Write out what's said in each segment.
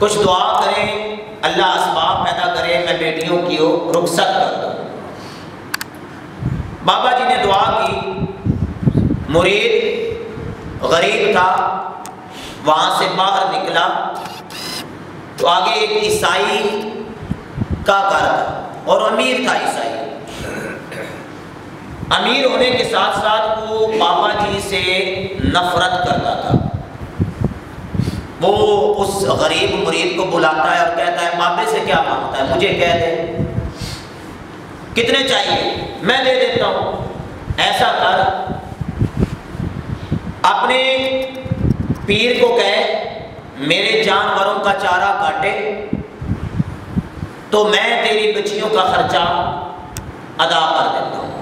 کچھ دعا کریں اللہ اسباب پیدا کرے میں بیٹیوں کی رخصت کر دوں۔ بابا جی نے دعا کی، مرید غریب تھا، وہاں سے باہر نکلا تو آگے ایک عیسائی کا گھر تھا اور امیر تھا عیسائی۔ امیر ہونے کے ساتھ ساتھ وہ بابا جی سے نفرت کرتا تھا۔ وہ اس غریب مرید کو بلاتا ہے اور کہتا ہے بابے سے کیا مانگتا ہے، مجھے کہہ دے کتنے چاہیے میں دے دیتا ہوں۔ ایسا کر اپنے پیر کو کہے میرے جانوروں کا چارہ کاٹے تو میں تیری بچیوں کا خرچہ ادا کر دیتا ہوں۔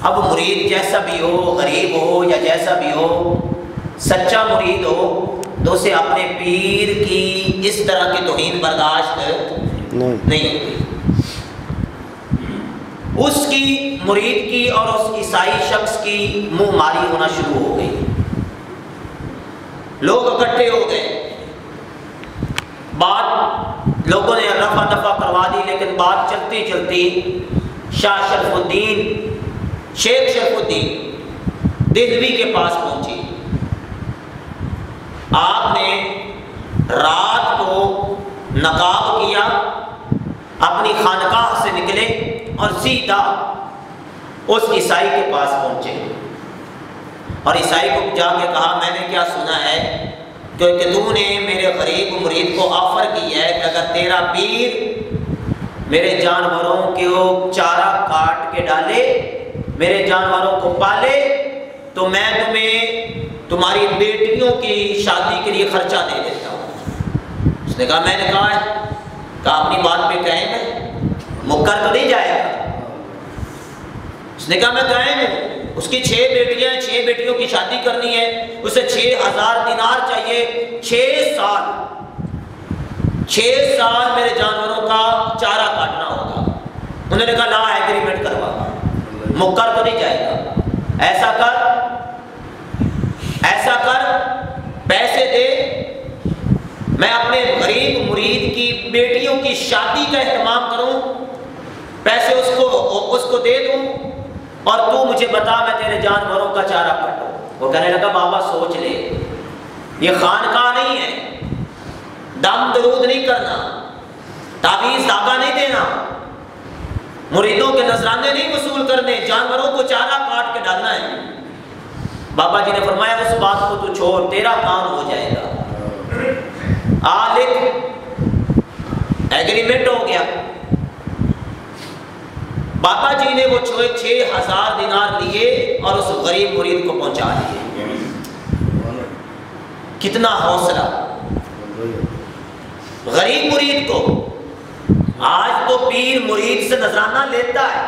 اب مرید جیسا بھی ہو، غریب ہو یا جیسا بھی ہو، سچا مرید ہو تو اسے اپنے پیر کی اس طرح کی توہین برداشت نہیں ہوتی۔ اس کی مرید کی اور اس عیسائی شخص کی منہ ماری ہونا شروع ہو گئی، لوگ اکٹھے ہو گئے، بات لوگوں نے رفع دفع کروا دی، لیکن بات چلتی چلتی شاہ شرف الدین، شیخ شرف الدین دہلوی کے پاس پہنچی۔ آپ نے رات کو نقاب کیا، اپنی خانقاہ سے نکلے اور سیدھا اس عیسائی کے پاس پہنچے اور عیسائی کو جا کے کہا میں نے کیا سنا ہے کہ تو نے میرے غریب مرید کو آفر کی ہے کہ اگر تیرا پیر میرے جانوروں کو چارہ کاٹ کے ڈالے، میرے جانوروں کو پالے تو میں تمہیں تمہاری بیٹیوں کی شادی کے لیے خرچہ دے دیتا ہوں۔ اس نے کہا میں نے کہا ہے، کہا اپنی بات پہ قائم ہے، مکر تو نہیں جائے گا۔ اس نے کہا میں قائم ہوں، اس کی 6 بیٹیاں ہیں، 6 بیٹیوں کی شادی کرنی ہے، اسے 6000 دینار چاہیے، 6 سال میرے جانوروں کا چارہ کاٹنا ہوگا۔ انہوں نے کہا لا ایگریمنٹ کروا، مکر تو نہیں جائے گا۔ ایسا کر پیسے دے، میں اپنے غریب مرید کی بیٹیوں کی شادی کا اہتمام کروں، پیسے اس کو دے دوں اور تو مجھے بتا میں تیرے جانوروں کا چارہ کاٹوں۔ وہ کہنے لگا بابا سوچ لے، یہ خانقاہ نہیں ہے، دم درود نہیں کرنا، تعویذ دھاگا نہیں دینا، مریدوں کے نذرانے نہیں وصول کرنے، جانوروں کو چارہ کاٹ کے ڈالنا ہے۔ بابا جی نے فرمایا اس بات کو تو چھوڑ، تیرا کام ہو جائے گا، لکھ، ایگریمنٹ ہو گیا۔ بابا جی نے وہ 6000 دینار لیے اور اس غریب مرید کو پہنچا دیے۔ کتنا حوصلہ غریب مرید کو، آج تو پیر مرید سے نذرانہ لیتا ہے۔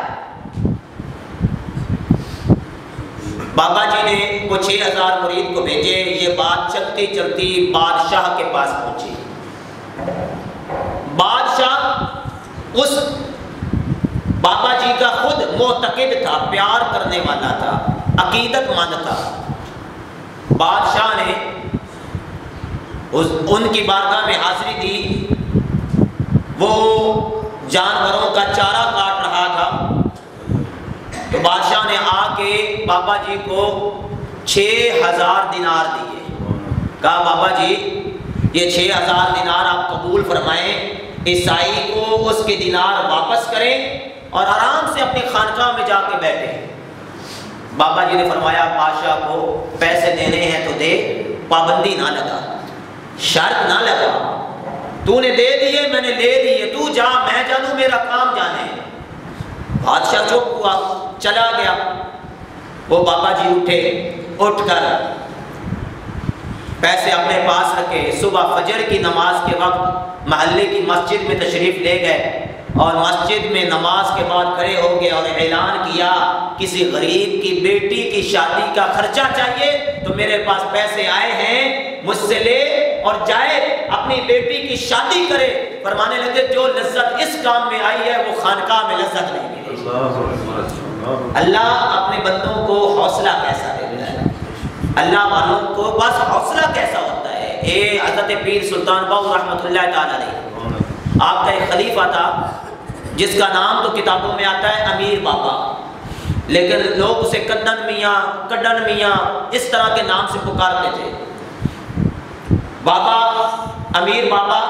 بابا جی نے وہ 6000 مرید کو بھیجے، یہ بات چلتی چلتی بادشاہ کے پاس پہنچی۔ بادشاہ اس بابا جی کا خود معتقد تھا، پیار کرنے والا تھا، عقیدت مند تھا۔ بادشاہ نے ان کی بارگاہ میں حاضری دی، وہ جانوروں کا چارہ کاٹ رہا تھا تو بادشاہ نے آ کے بابا جی کو 6000 دینار دیے۔ کہا بابا جی یہ 6000 دینار آپ قبول فرمائیں، عیسائی کو اس کے دینار واپس کریں اور آرام سے اپنی خانقاہ میں جا کے بیٹھیں۔ بابا جی نے فرمایا بادشاہ کو پیسے دینے ہیں تو دے، پابندی نہ لگا، شرط نہ لگا، تو نے دے دیے میں نے لے لیے، تو جا میں جانوں میرا کام جانے۔ بادشاہ چپ ہوا، چلا گیا۔ وہ بابا جی اٹھ کر پیسے اپنے پاس رکھے، صبح فجر کی نماز کے وقت محلے کی مسجد میں تشریف لے گئے اور مسجد میں نماز کے بعد کھڑے ہو گئے اور اعلان کیا کسی غریب کی بیٹی کی شادی کا خرچہ چاہیے تو میرے پاس پیسے آئے ہیں، مجھ سے لے اور جائے اپنی بیٹی کی شادی کرے۔ فرمانے لگے جو لذت اس کام میں آئی ہے وہ خانقاہ میں لذت نہیں ملی۔ اللہ اپنے بندوں کو حوصلہ کیسا دیتا ہے، اللہ والوں کو بس حوصلہ کیسا ہوتا ہے، یہ حضرت پیر سلطان باہو رحمۃ اللہ تعالی علیہ، آپ کا ایک خلیفہ تھا جس کا نام تو کتابوں میں آتا ہے امیر بابا، لیکن لوگ اسے کڈن میاں اس طرح کے نام سے پکارتے تھے۔ بابا امیر بابا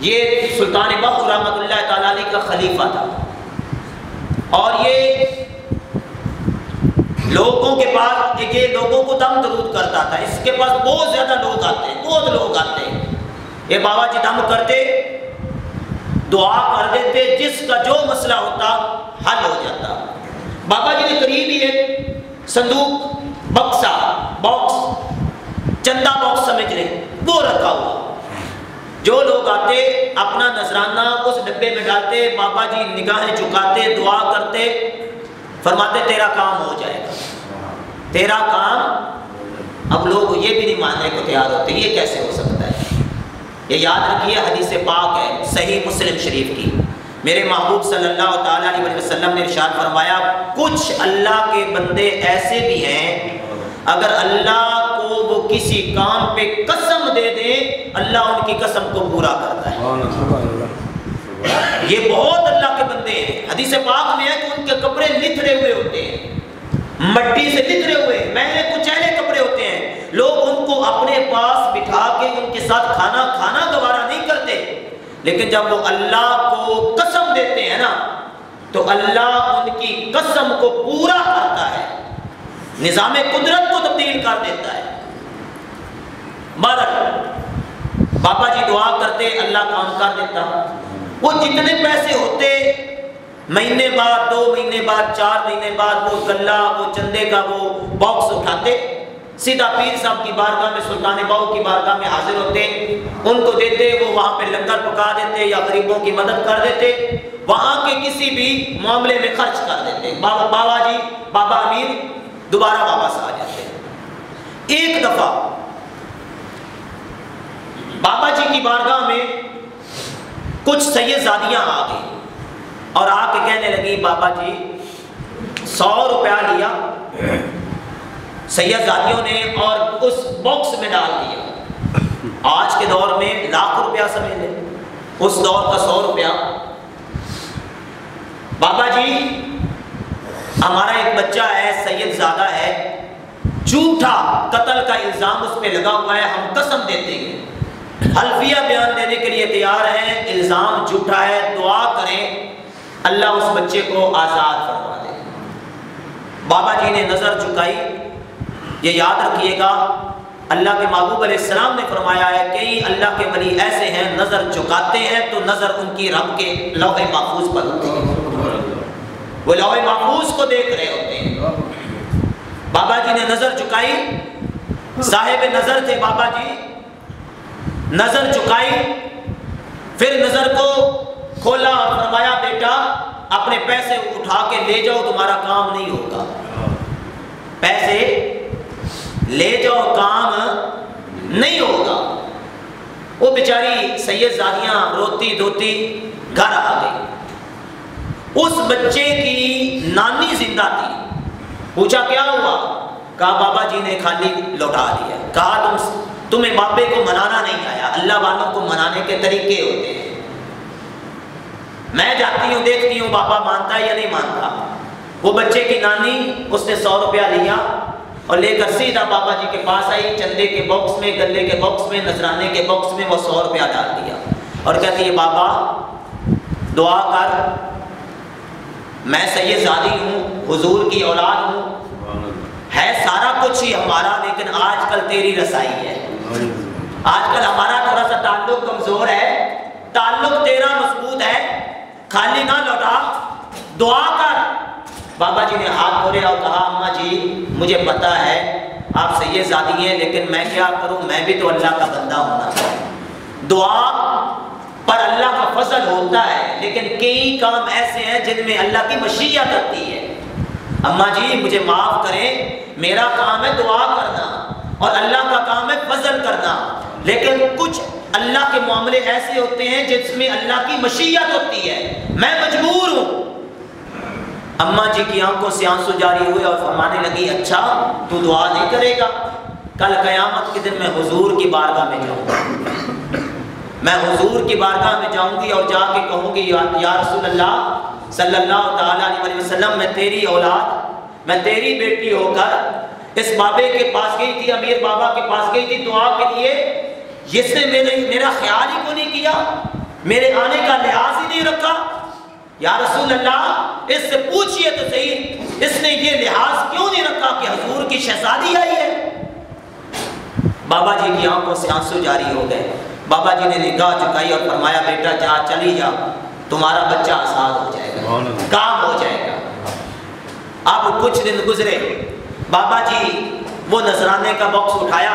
یہ سلطان باہو رحمۃ اللہ تعالی علیہ کا خلیفہ تھا، اور یہ لوگوں کے پاس یہ لوگوں کو دم درود کرتا تھا، اس کے پاس بہت زیادہ لوگ آتے ہیں، یہ بابا جی دم کرتے، دعا کر دیتے، جس کا جو مسئلہ ہوتا حل ہو جاتا۔ بابا جی نے قریب ہی ایک صندوق باکس چندہ باکس سمجھ لیں وہ رکھا ہوا، جو لوگ آتے اپنا نذرانہ اس ڈبے میں ڈالتے، بابا جی نگاہیں چکاتے، دعا کرتے، فرماتے تیرا کام ہو جائے گا، تیرا کام۔ اب لوگ یہ بھی نہیں ماننے کو تیار ہوتے، یہ کیسے ہو سکتا ہے؟ یہ یاد رکھیے، حدیث پاک ہے صحیح مسلم شریف کی، میرے محبوب صلی اللہ تعالیٰ علیہ وسلم نے ارشاد فرمایا، کچھ اللہ کے بندے ایسے بھی ہیں اگر اللہ کو وہ کسی کام پہ قسم دے دیں اللہ ان کی قسم کو پورا کرتا ہے۔ یہ بہت اللہ کے بندے ہیں، حدیث پاک میں ہے کہ ان کے کپڑے لتھڑے ہوئے ہوتے ہیں، مٹی سے لتھڑے ہوئے میلے کچیلے کپڑے ہوتے ہیں، لوگ ان کو اپنے پاس بٹھا کے ان کے ساتھ کھانا گوارا نہیں کرتے، لیکن جب وہ اللہ کو قسم دیتے ہیں نا تو اللہ ان کی قسم کو پورا کرتا ہے، نظام قدرت کو تبدیل کر دیتا ہے۔ بہرحال بابا جی دعا کرتے، اللہ کام کر دیتا، وہ جتنے پیسے ہوتے مہینے بعد، 2 مہینے بعد، 4 مہینے بعد وہ گلہ، وہ چندے کا وہ باکس اٹھاتے، سیدھا پیر صاحب کی بارگاہ میں، سلطان باہو کی بارگاہ میں حاضر ہوتے، ان کو دیتے، وہ وہاں پہ لنگر پکا دیتے یا غریبوں کی مدد کر دیتے، وہاں کے کسی بھی معاملے میں خرچ کر دیتے، بابا جی بابا امیر دوبارہ واپس آ جاتے۔ ایک دفعہ بابا جی کی بارگاہ میں کچھ سید زادیاں آ گئی اور آ کے کہنے لگی، بابا جی 100 روپیہ لیا سید زادیوں نے اور اس باکس میں ڈال دیا، آج کے دور میں لاکھ روپیہ سمجھ لیں، اس دور کا 100 روپیہ۔ بابا جی ہمارا ایک بچہ ہے سید زادہ ہے، جھوٹا قتل کا الزام اس پہ لگا ہوا ہے، ہم قسم دیتے ہیں، حلفیہ بیان دینے کے لیے تیار ہیں، الزام جھوٹا ہے، دعا کریں اللہ اس بچے کو آزاد فرما دے۔ بابا جی نے نظر جھکائی، یہ یاد رکھیے گا اللہ کے محبوب علیہ السلام نے فرمایا ہے کئی اللہ کے ولی ایسے ہیں نظر جھکاتے ہیں تو نظر ان کی رب کے لوح محفوظ پر ہوتی ہے، وہ لوح محفوظ کو دیکھ رہے ہوتے ہیں۔ بابا جی نے نظر جھکائی، صاحب نظر تھے بابا جی، نظر جھکائی، پھر نظر کو کھولا اور فرمایا بیٹا اپنے پیسے اٹھا کے لے جاؤ، تمہارا کام نہیں ہوگا، پیسے لے جاؤ کام نہیں ہوگا۔ وہ بیچاری سید زادیاں روتی دھوتی گھر آ گئی، اس بچے کی نانی زندہ تھی، پوچھا کیا ہوا؟ کہا بابا جی نے خالی لوٹا دیا۔ کہا تمہیں بابے کو منانا نہیں آیا، اللہ والوں کو منانے کے طریقے ہوتے ہیں، میں جاتی ہوں دیکھتی ہوں بابا مانتا ہے یا نہیں مانتا۔ وہ بچے کی نانی اس نے 100 روپیہ لیا اور لے کر سیدھا بابا جی کے پاس آئی، چندے کے باکس میں، گلے کے باکس میں، نذرانے کے باکس میں وہ 100 روپیہ ڈال دیا اور کہتی ہے بابا دعا کر، میں سید زادی ہوں، حضور کی اولاد ہوں، ہے سارا کچھ ہی ہمارا، لیکن آج کل تیری رسائی ہے، آج کل ہمارا تھوڑا سا تعلق کمزور ہے، تعلق تیرا مضبوط ہے، خالی نہ لوٹا، دعا کر۔ بابا جی نے ہاتھ دھوڑے اور کہا اماں جی مجھے پتا ہے آپ سید زادی ہیں، لیکن میں کیا کروں، میں بھی تو اللہ کا بندہ ہوں نا، دعا پر اللہ کا فضل ہوتا ہے، لیکن کئی کام ایسے ہیں جن میں اللہ کی مشیت ہوتی ہے۔ اماں جی مجھے معاف کریں، میرا کام ہے دعا کرنا اور اللہ کا کام ہے فضل کرنا، لیکن کچھ اللہ کے معاملے ایسے ہوتے ہیں جس میں اللہ کی مشیت ہوتی ہے، میں مجبور ہوں۔ اماں جی کی آنکھوں سے آنسو جاری ہوئے اور فرمانے لگی اچھا تو دعا نہیں کرے گا؟ کل قیامت کے دن میں حضور کی بارگاہ میں جاؤں گا، میں حضور کی بارگاہ میں جاؤں گی اور جا کے کہوں گی یا رسول اللہ صلی اللہ تعالیٰ علیہ وسلم، میں تیری اولاد، میں تیری بیٹی ہو کر اس بابے کے پاس گئی تھی، امیر بابا کے پاس گئی تھی دعا کے لیے، جس نے میرا خیال ہی کو نہیں کیا، میرے آنے کا لحاظ ہی نہیں رکھا۔ یا رسول اللہ اس سے پوچھئے تو صحیح، اس نے یہ لحاظ کیوں نہیں رکھا کہ حضور کی شہزادی آئی ہے؟ بابا جی کی آنکھوں سے آنسو جاری ہو گئے۔ بابا جی نے نگاہ چکائی اور فرمایا بیٹا جا، چلی جا، تمہارا بچہ آزاد ہو جائے گا، کام ہو جائے گا۔ اب کچھ دن گزرے، بابا جی وہ نذرانے کا باکس اٹھایا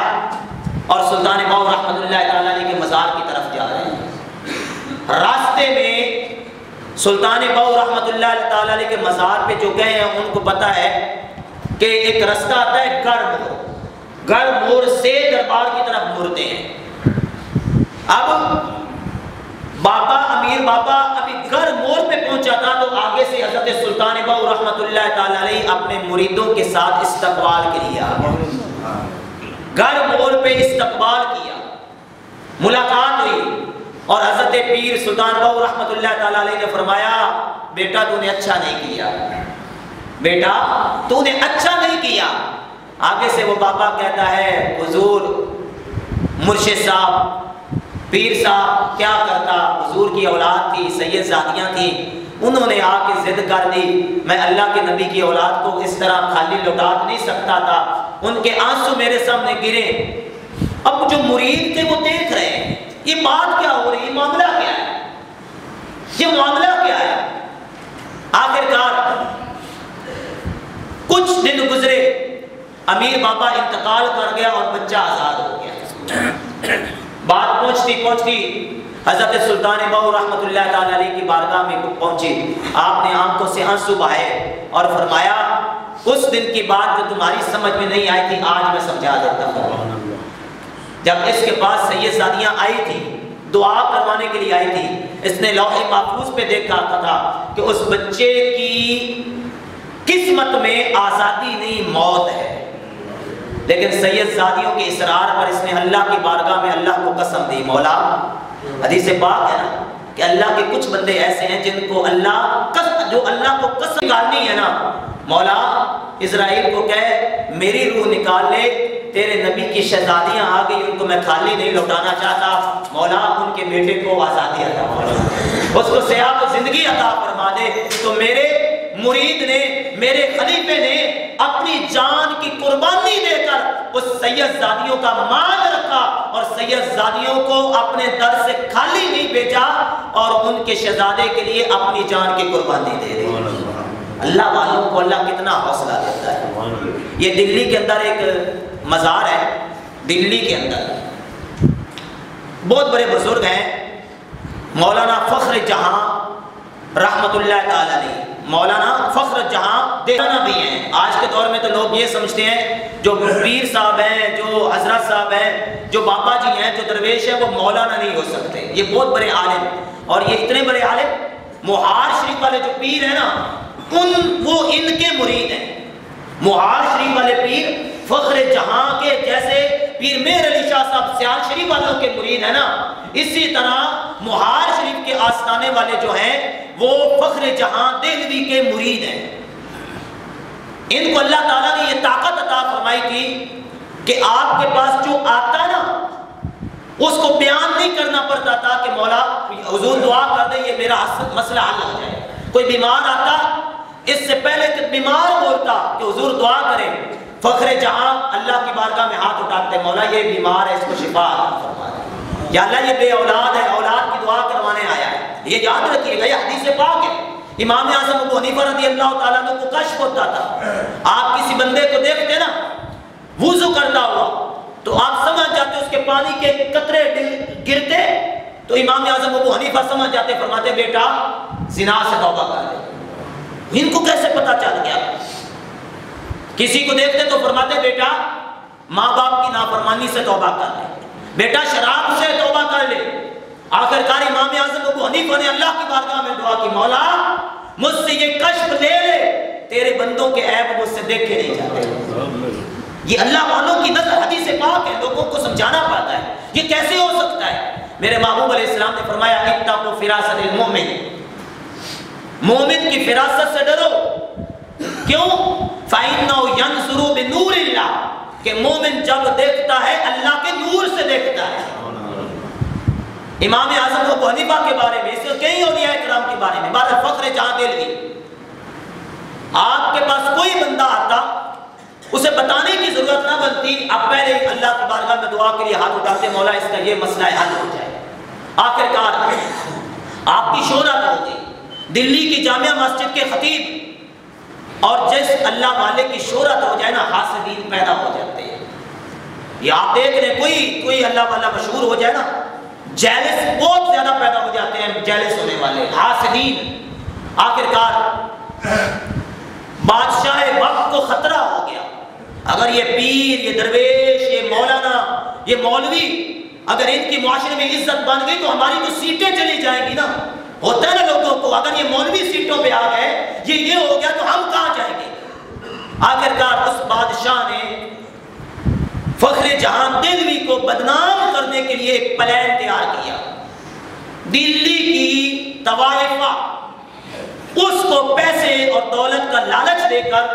اور سلطان باؤ رحمۃ اللہ تعالیٰ علیہ کے مزار کی طرف جا رہے ہیں۔ راستے میں سلطان باؤ رحمۃ اللہ تعالیٰ علیہ کے مزار پہ جو گئے ہیں ان کو پتا ہے کہ ایک رستہ آتا ہے گڑھ موڑ سے دربار کی طرف مڑتے ہیں۔ اب بابا امیر بابا ابھی گڑھ موڑ پہ پہنچا تھا تو آگے سے حضرت سلطان باؤ رحمۃ اللہ تعالیٰ علیہ اپنے مریدوں کے ساتھ استقبال کے لیے آ گئے۔ گڑھ موڑ پہ استقبال کیا، ملاقات ہوئی اور حضرت پیر سلطان باؤ رحمۃ اللہ تعالیٰ علیہ نے فرمایا بیٹا تو نے اچھا نہیں کیا، بیٹا تو نے اچھا نہیں کیا۔ آگے سے وہ بابا کہتا ہے حضور مرشد صاحب پیر صاحب کیا کرتا، حضور کی اولاد تھی، سید زادیاں تھیں، انہوں نے آ کے ضد کر دی، میں اللہ کے نبی کی اولاد کو اس طرح خالی لوٹا نہیں سکتا تھا، ان کے آنسو میرے سامنے گرے۔ اب جو مرید تھے وہ دیکھ رہے ہیں یہ بات کیا ہو رہی ہے، یہ معاملہ کیا ہے، یہ معاملہ کیا ہے۔ آخرکار کچھ دن گزرے، امیر بابا انتقال کر گیا اور بچہ آزاد ہو گیا۔ بات پہنچتی حضرت سلطان باؤ رحمۃ اللہ تعالیٰ علیہ کی بارگاہ میں پہنچی۔ آپ نے آنکھوں سے آنسو بہائے اور فرمایا اس دن کی بات جو تمہاری سمجھ میں نہیں آئی تھی آج میں سمجھا دیتا ہوں۔ جب اس کے پاس سید زادیاں آئی تھی، دعا کروانے کے لیے آئی تھی، اس نے لوح محفوظ پہ دیکھا تھا کہ اس بچے کی قسمت میں آزادی نہیں موت ہے، لیکن سید زادیوں کے اصرار پر اس نے اللہ کی بارگاہ میں اللہ کو قسم دی، مولا، حدیث پاک ہے نا کہ اللہ کے کچھ بندے ایسے ہیں جن کو جو اللہ کو قسم نکالنی ہے نا، مولا اسرائیل کو کہے میری روح نکال لے، تیرے نبی کی شہزادیاں آ گئی، ان کو میں خالی نہیں لوٹانا چاہتا، مولا ان کے بیٹے کو آزادی عطا فرما، اس کو صحت و زندگی عطا فرما دے۔ تو میرے مرید نے، میرے خلیفے نے اپنی جان کی قربانی دے کر اس سید زادیوں کا مال رکھا اور سید زادیوں کو اپنے در سے خالی نہیں بھیجا اور ان کے شہزادے کے لیے اپنی جان کی قربانی دے دی۔ اللہ والوں کو اللہ کتنا حوصلہ دیتا ہے۔ یہ دلی کے اندر ایک مزار ہے، دلی کے اندر بہت بڑے بزرگ ہیں، مولانا فخر جہاں رحمت اللہ تعالی علیہ، مولانا فخر جہاں دیوانا بھی ہیں۔ آج کے دور میں تو لوگ یہ سمجھتے ہیں جو پیر صاحب ہیں، جو حضرت صاحب ہیں، جو بابا جی ہیں، جو درویش ہیں، وہ مولانا نہیں ہو سکتے۔ یہ بہت بڑے عالم، اور یہ اتنے بڑے عالم، مہار شریف والے جو پیر ہیں نا وہ ان کے مرید ہیں۔ مہار شریف والے پیر فخر جہاں کے جیسے پیر مہر علی شاہ صاحب سیال شریف والوں کے مرید ہیں نا، اسی طرح مہار شریف کے آستانے والے جو ہیں وہ فخر جہاں دہلوی کے مرید ہیں۔ ان کو اللہ تعالیٰ نے یہ طاقت عطا فرمائی تھی کہ آپ کے پاس جو آتا نا اس کو بیان نہیں کرنا پڑتا تھا کہ مولا حضور دعا کر دے یہ میرا مسئلہ حل ہو جائے۔ کوئی بیمار آتا اس سے پہلے کہ بیمار بولتا کہ حضور دعا کریں، فخر جہاں اللہ کی بارگاہ میں ہاتھ اٹھاتے، مولا یہ بیمار ہے اس کو شفا عطا فرما دے، یا اللہ یہ بے اولاد ہے اولاد کی دعا کروانے آیا ہے۔ یہ یاد رکھیے گا، یہ حدیث پاک ہے۔ امام اعظم ابو حنیفہ رضی اللہ تعالیٰ عنہ کو کشف ہوتا تھا، آپ کسی بندے کو دیکھتے نا وضو کرتا ہوا تو آپ سمجھ جاتے اس کے پانی کے قطرے گرتے تو امام اعظم ابو حنیفہ سمجھ جاتے، فرماتے بیٹا زنا سے توبہ کر لے۔ ان کو کیسے پتا چل گیا؟ کسی کو دیکھتے تو فرماتے بیٹا ماں باپ کی نافرمانی سے توبہ کر لے، بیٹا شراب سے توبہ کر لے۔ آخرکار امام اعظم ابو حنیفہ نے اللہ کی بارگاہ میں دعا کی، مولا مجھ سے یہ کشف لے لے، تیرے بندوں کے عیب مجھ سے دیکھے نہیں جاتے۔ یہ اللہ والوں کی نظر حدیث پاک ہے، لوگوں کو سمجھانا پڑتا ہے یہ کیسے ہو سکتا ہے۔ میرے محبوب علیہ السلام نے فرمایا اتقوا فراست المؤمن، مومن کی فراست سے ڈرو۔ کیوں؟ فإنه ينظر بنور اللہ، کہ مومن جب دیکھتا ہے اللہ کے نور سے دیکھتا ہے۔ امام اعظم ابو حنیفہ کے بارے میں، اس سے کئی اولیاء کرام کے بارے میں، بعد فخر جہاں دہلوی، آپ کے پاس کوئی بندہ آتا اسے بتانے کی ضرورت نہ بنتی، اب پہلے اللہ کی بارگاہ میں دعا کے لیے ہاتھ اٹھاتے، مولا اس کا یہ مسئلہ حل ہو جائے۔ آخر کار آپ کی شہرت ہو گئی، دلی کی جامعہ مسجد کے خطیب، اور جس اللہ والے کی شہرت ہو جائے نا حاسدین پیدا ہو جاتے ہیں۔ یہ آپ دیکھ لیں کوئی اللہ والا مشہور ہو جائے نا، جیلس بہت زیادہ پیدا ہو جاتے ہیں، جیلس ہونے والے حاسدین۔ آخر کار بادشاہ وقت کو خطرہ ہو گیا، اگر یہ پیر، یہ درویش، یہ مولانا، یہ مولوی اگر ان کی معاشرے میں عزت بن گئی تو ہماری تو سیٹیں چلی جائیں گی نا۔ ہوتا ہے نا لوگوں کو، اگر یہ مولوی سیٹوں پہ آ گئے، یہ ہو گیا تو ہم کہاں جائیں گے۔ آخر کار اس بادشاہ نے فخر جہاں دہلوی کو بدنام کرنے کے لیے ایک پلان تیار کیا۔ دلی کی طوائفہ اس کو پیسے اور دولت کا لالچ دے کر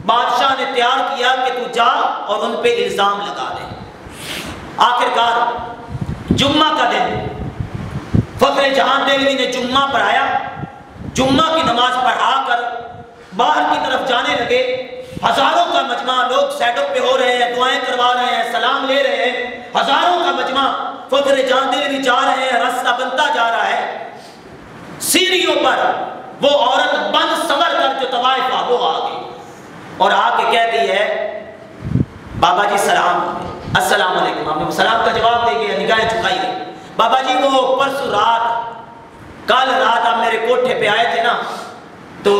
بادشاہ نے تیار کیا کہ تو جا اور ان پہ الزام لگا دے۔ آخر کار جمعہ کا دن فخر جہاں دہلوی نے جمعہ پڑھایا، جمعہ کی نماز پڑھا کر باہر کی طرف جانے لگے۔ ہزاروں کا مجمع، لوگ سیٹ اپ پہ ہو رہے ہیں، دعائیں کروا رہے ہیں، سلام لے رہے ہیں، ہزاروں کا مجمع، فخر جہاں دہلوی جا رہے ہیں، راستہ بنتا جا رہا ہے۔ سیڑھیوں پر وہ عورت بن سنور کر جو طوائفہ وہ آ گئی اور آ کے کہتی ہے بابا جی سلام، السلام علیکم۔ آپ نے سلام کا جواب دے گیا، نگاہیں جھکائی گئی۔ بابا جی وہ پرسوں رات، کل رات آپ میرے کوٹھے پہ آئے تھے نا، تو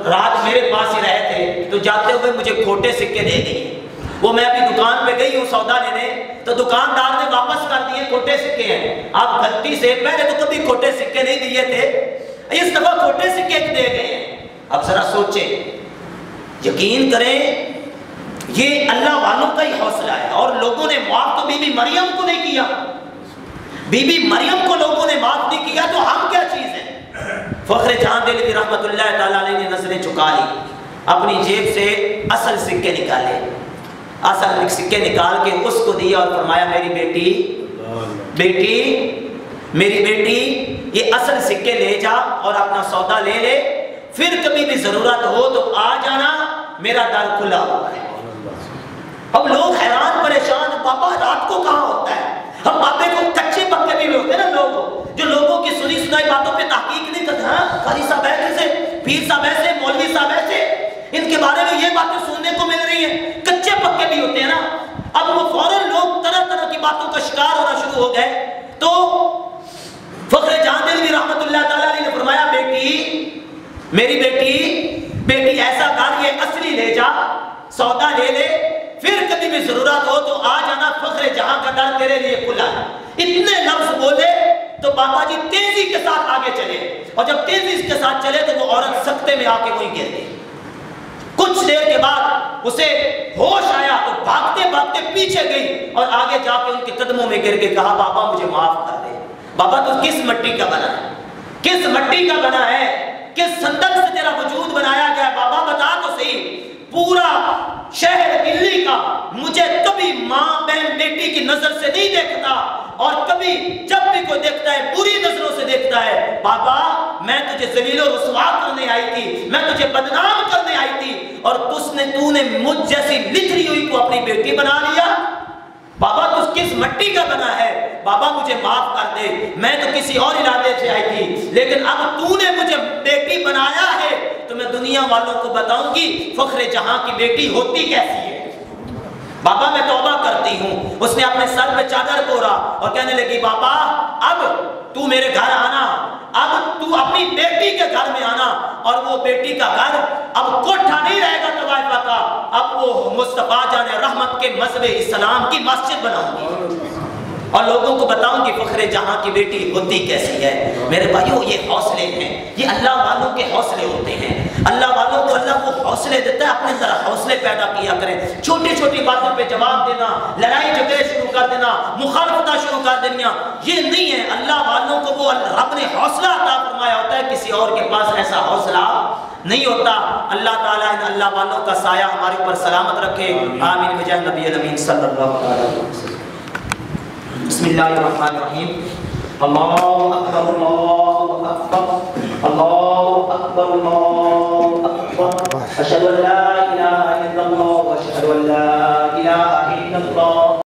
رات میرے پاس ہی رہے تھے، تو جاتے ہوئے مجھے کھوٹے سکے دے گئی۔ وہ میں اپنی دکان پہ گئی ہوں سودا لینے، تو دکاندار نے واپس کر دیے، کھوٹے سکے ہیں۔ آپ غلطی سے، پہلے تو کبھی کھوٹے سکے نہیں دیے تھے، اس دفعہ کھوٹے سکے دے گئے۔ اب ذرا سوچیں، یقین کریں یہ اللہ والوں کا ہی حوصلہ ہے۔ اور لوگوں نے معاف تو بی بی مریم کو نہیں کیا، بی بی مریم کو لوگوں نے معاف نہیں کیا، تو ہم کیا چیز ہیں۔ فخر جہاں دہلوی رحمت اللہ تعالیٰ علیہ نے نظریں چکا لی، اپنی جیب سے اصل سکے نکالے، اصل سکے نکال کے اس کو دیا اور فرمایا میری بیٹی یہ اصل سکے لے جا اور اپنا سودا لے لے، پھر کبھی بھی ضرورت ہو تو آ جانا، میرا در کھلا ہوا ہے۔ اب لوگ حیران پریشان، بابا رات کو کہاں ہوتا ہے؟ ہم بابے کو کچے پکے بھی ہوتے ہیں نا لوگ، جو لوگوں کی سنی سنائی باتوں پہ تحقیق نہیں کرتے۔ ہاں قاری صاحب ایسے، پیر صاحب ایسے، مولوی صاحب ایسے، ان کے بارے میں یہ باتیں سننے کو مل رہی ہیں، کچے پکے بھی ہوتے ہیں نا۔ اب وہ فوراً لوگ طرح طرح کی باتوں کا شکار ہونا شروع ہو گئے۔ تو فخر جہاں دہلوی رحمت اللہ تعالیٰ علیہ نے فرمایا میری بیٹی ایسا کر، یہ اصلی لے جا، سودا لے لے، پھر کبھی بھی ضرورت ہو تو آ جانا، فخر جہاں کا در تیرے لیے کھلا ہے۔ اتنے لفظ بولے تو بابا جی تیزی کے ساتھ آگے چلے، اور جب تیزی کے ساتھ چلے تو وہ عورت سکتے میں آ کے وہیں گر گئی۔ کچھ دیر کے بعد اسے ہوش آیا تو بھاگتے بھاگتے پیچھے گئی اور آگے جا کے ان کے قدموں میں گر کے کہا بابا مجھے معاف کر دے۔ بابا تو کس مٹی کا بنا ہے، کس مٹی کا بنا ہے، کس صندوق سے تیرا وجود بنایا گیا؟ بابا بتا تو صحیح، پورا شہر دلی کا مجھے کبھی ماں بہن بیٹی کی نظر سے نہیں دیکھتا، اور کبھی جب بھی کوئی دیکھتا ہے بری نظروں سے دیکھتا ہے۔ بابا میں تجھے ذلیل و رسوا کرنے آئی تھی، میں تجھے بدنام کرنے آئی تھی، اور تو نے مجھ جیسی لتھڑی ہوئی کو اپنی بیٹی بنا لیا۔ بابا تو کس مٹی کا بنا ہے؟ بابا مجھے معاف کر دے، میں تو کسی اور ارادے سے آئی تھی، لیکن اب تو نے مجھے بیٹی بنایا ہے تو میں دنیا والوں کو بتاؤں گی فخر جہاں کی بیٹی ہوتی کیسی ہے۔ بابا میں توبہ کرتی ہوں۔ اس نے اپنے سر پہ چادر پورا اور کہنے لگی بابا اب تو میرے گھر آنا، اب تو اپنی بیٹی کے گھر میں آنا، اور وہ بیٹی کا گھر اب کوٹھا نہیں رہے گا طوائفہ کا، اب وہ مصطفیٰ جان رحمت کے مذہب اسلام کی مسجد بناؤں گی اور لوگوں کو بتاؤں گی فخر جہاں کی بیٹی ہوتی کیسی ہے۔ میرے بھائیوں یہ حوصلے ہیں، یہ اللہ والوں کے حوصلے ہوتے ہیں۔ اللہ والوں کو اللہ کو حوصلے دیتا ہے، اپنے اندر حوصلے پیدا کیا کریں. چھوٹی چھوٹی باتوں پہ جواب دینا، لڑائی جھگڑے شروع کر دینا، مخالفتیں شروع کر دینیاں، یہ نہیں ہے. اللہ والوں کو وہ رب نے حوصلہ عطا فرمایا ہوتا ہے، کسی اور کے پاس ایسا حوصلہ نہیں ہوتا. اللہ تعالیٰ ان اللہ والوں کا سایہ ہمارے اوپر سلامت رکھے. آمین بجاہ نبی الامین صلی اللہ علیہ وسلم. بسم اللہ الرحمن الرحیم. اللہ اکبر اللہ اکبر اللہ اکبر اللہ اکبر. اشہد ان لا الہ الا اللہ واشہد ان لا